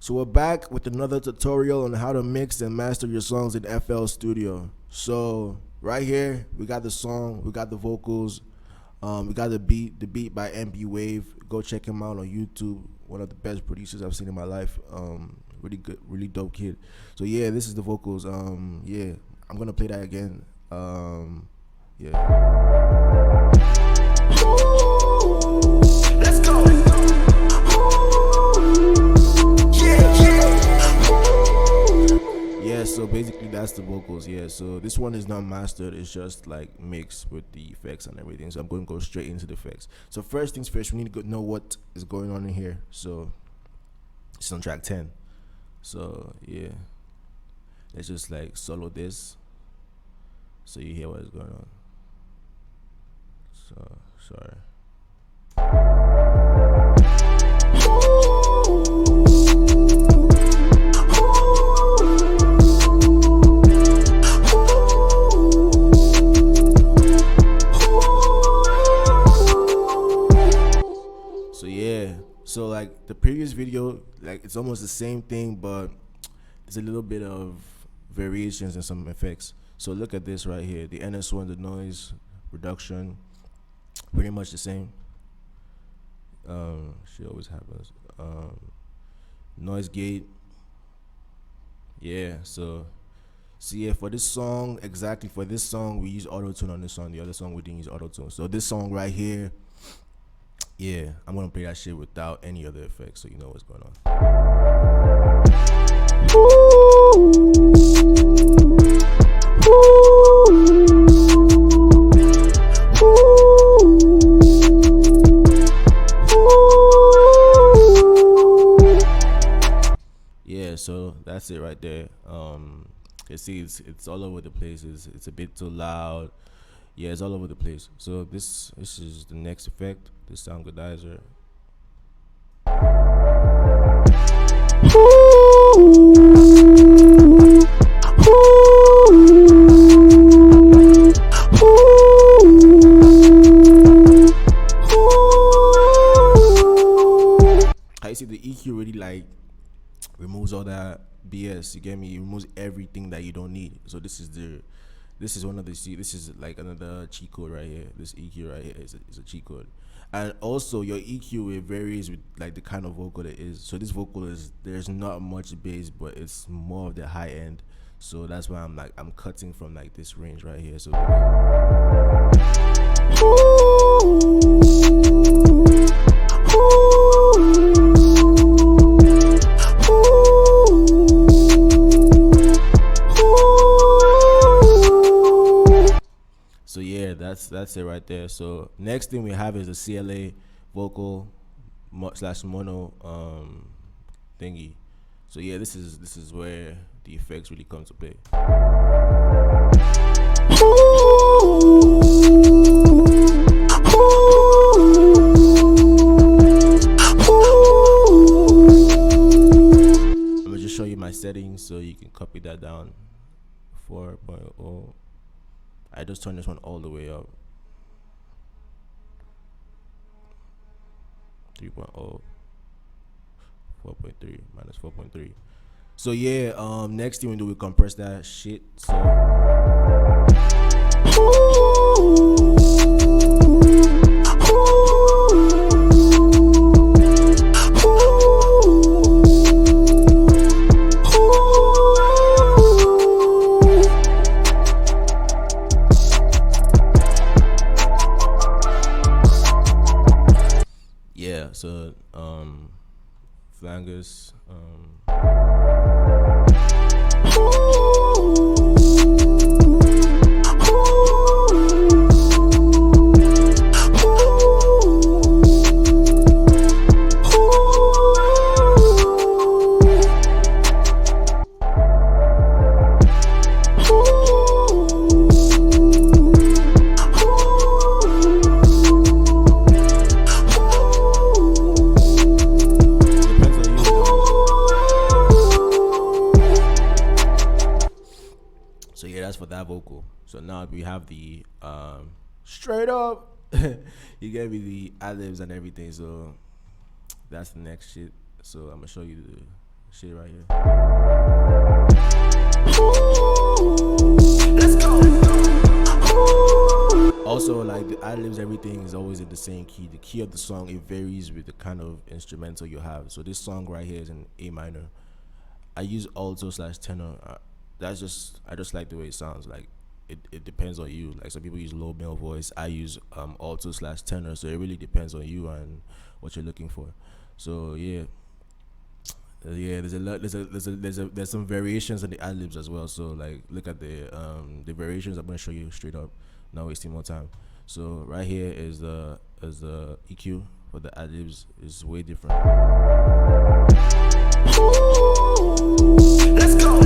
So we're back with another tutorial on how to mix and master your songs in FL Studio. So right here, we got the song, we got the vocals, we got the beat by MB Wave. Go check him out on YouTube. One of the best producers I've seen in my life. Really good, really dope kid. So yeah, this is the vocals. Yeah, I'm gonna play that again. Yeah. Let's go. Yeah, so basically that's the vocals. Yeah, so this one is not mastered, it's just like mixed with the effects and everything. So I'm going to go straight into the effects. So first things first, we need to know what is going on in here. So it's on track 10. So yeah, let's just like solo this so you hear what is going on. So sorry. So like the previous video, like it's almost the same thing, but there's a little bit of variations and some effects. So look at this right here, the NS1, the noise reduction, pretty much the same. She always happens. Noise gate. Yeah, so yeah, for this song, exactly for this song, we use auto-tune on this song. The other song we didn't use auto-tune. So this song right here, yeah, I'm gonna play that shit without any other effects, so you know what's going on. Yeah, so that's it right there. You see, it's all over the place. It's a bit too loud. Yeah, it's all over the place. So this is the next effect, the sound godizer. I see the EQ really like removes all that BS. You get me? It removes everything that you don't need. So this is one of the this is like another cheat code right here. This EQ right here is a cheat code. And also your EQ, it varies with like the kind of vocal it is. So this vocal there's not much bass, but it's more of the high end. So that's why I'm cutting from like this range right here. So yeah, that's it right there. So next thing we have is the CLA vocal slash mono thingy. So yeah, this is where the effects really come to play. I'm gonna just show you my settings so you can copy that down. 4.0. I just turned this one all the way up. 3.0, 4.3 minus 4.3. So yeah, next thing we do, we compress that shit. So yeah, so flangus. So yeah, that's for that vocal. So now we have the straight up you gave me the ad-libs and everything, so that's the next shit. So I'm gonna show you the shit right here. Let's go. Also, like the ad-libs, everything is always in the same key. The key of the song, it varies with the kind of instrumental you have. So this song right here is in A minor. I use alto / tenor. I just like the way it sounds. Like it depends on you. Like some people use low male voice. I use alto / tenor. So it really depends on you and what you're looking for. So yeah. There's a lot. There's some variations in the ad-libs as well. So like, look at the variations. I'm gonna show you straight up. Not wasting more time. So right here is the EQ for the ad-libs is way different. Let's go.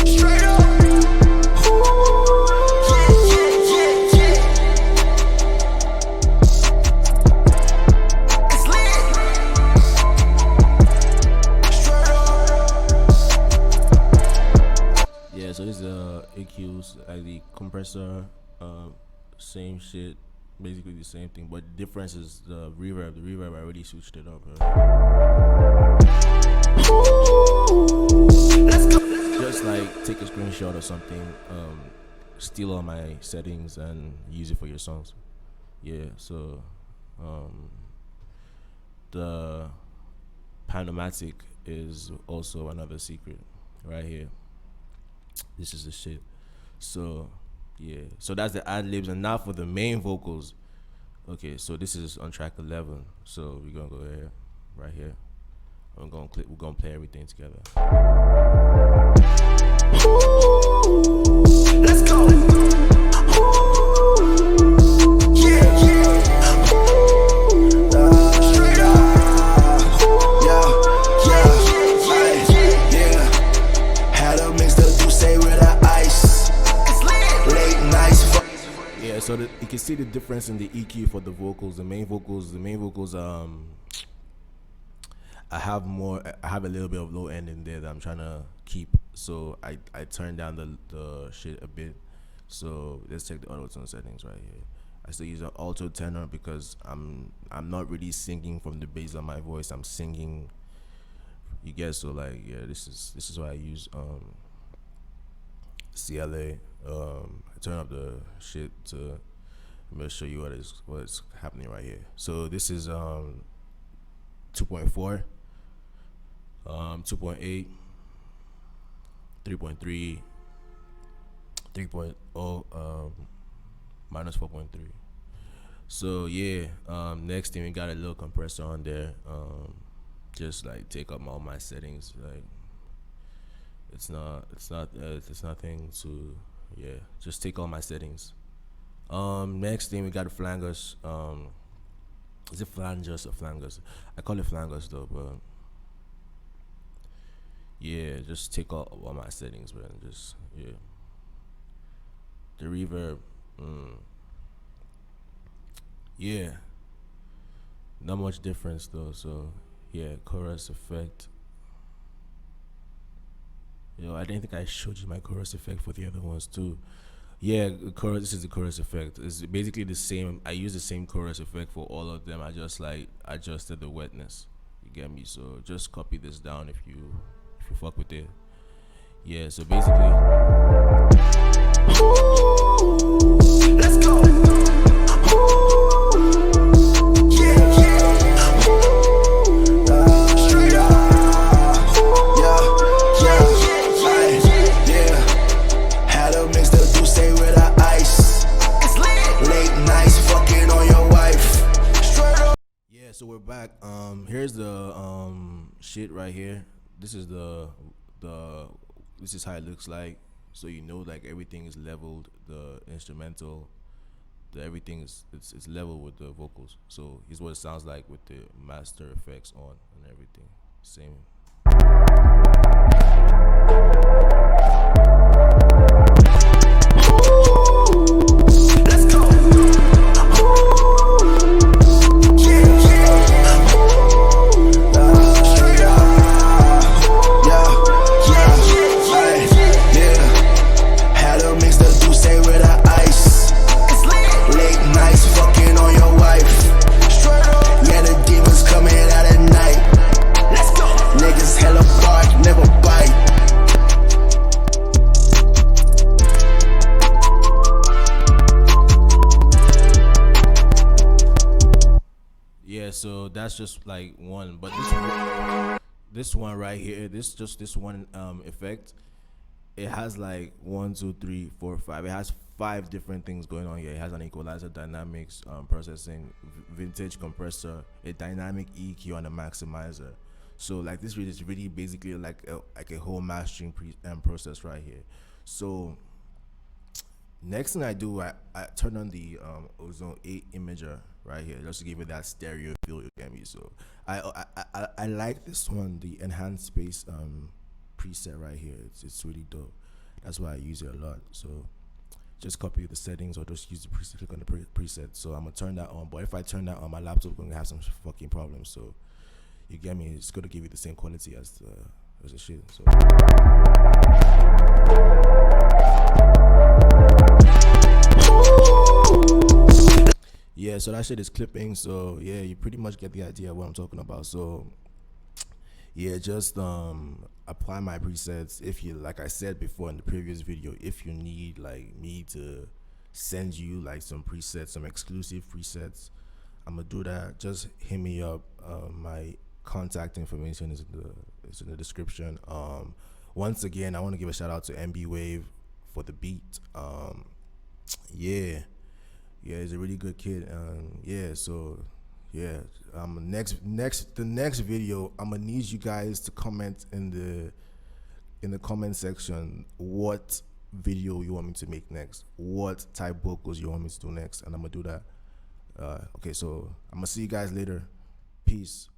Straight up. It's lit. Straight up. Yeah, so this is EQs, like the compressor, same shit, basically the same thing, but the difference is the reverb. The reverb, I already switched it up. Let's go. Just like take a screenshot or something, steal all my settings and use it for your songs. Yeah, so the Panomatic is also another secret right here. This is the shit. So yeah, so that's the ad-libs, and now for the main vocals. Okay, so this is on track 11. So we're gonna go here, right here. We're gonna play everything together. Let's go. Straight up. Had a mix the juice with the ice. It's lit. Late nights. Yeah, so you can see the difference in the EQ for the vocals. The main vocals, I have a little bit of low end in there that I'm trying to keep. So I turned down the shit a bit. So let's check the auto tone settings right here. I still use an alto tenor because I'm not really singing from the base of my voice. I'm singing, you guess. So like, yeah, this is why I use CLA. I turn up the shit to, I'm gonna show you what's happening right here. So this is 2.4, 2.8, 3.3, 3.0, minus 4.3. So yeah, next thing we got a little compressor on there. Just like take up all my settings. Like it's nothing to, yeah, just take all my settings. Next thing we got a flangers. Is it flangers or flangers? I call it flangers though, but yeah, just take all my settings, man. Just, yeah. The reverb, yeah, not much difference though. So yeah, chorus effect. Yo, I didn't think I showed you my chorus effect for the other ones too. Yeah, chorus. This is the chorus effect. It's basically the same. I use the same chorus effect for all of them. I just like adjusted the wetness. You get me? So just copy this down if you fuck with it. Yeah. So basically, let's go. So we're back. Here's the shit right here. This is this is how it looks like. So you know, like everything is leveled. The instrumental, everything is it's level with the vocals. So here's what it sounds like with the master effects on and everything. Same. Let's go. Yeah, so that's just like one, but this one right here, this one effect, it has like one, two, three, four, five. It has five different things going on here. It has an equalizer, dynamics, processing, vintage compressor, a dynamic EQ, and a maximizer. So like this really is really basically like a whole mastering process right here. So next thing I do, I turn on the Ozone 8 imager right here just to give it that stereo feel. You get me? So I like this one, the enhanced space preset right here. It's really dope. That's why I use it a lot. So just copy the settings or just use the preset. Click on the preset. So I'm gonna turn that on. But if I turn that on, my laptop gonna have some fucking problems. So you get me? It's gonna give you the same quality as the shit. So. Yeah, so that shit is clipping. So yeah, you pretty much get the idea of what I'm talking about. So yeah, just apply my presets. If you, like I said before in the previous video, if you need like me to send you like some presets, some exclusive presets, I'm gonna do that. Just hit me up. My contact information is in the description. Once again, I want to give a shout out to MB Wave for the beat. Yeah, he's a really good kid. Yeah, so yeah, the next video, I'm gonna need you guys to comment in the comment section what video you want me to make next, what type vocals you want me to do next, and I'm gonna do that. Okay, so I'm gonna see you guys later. Peace.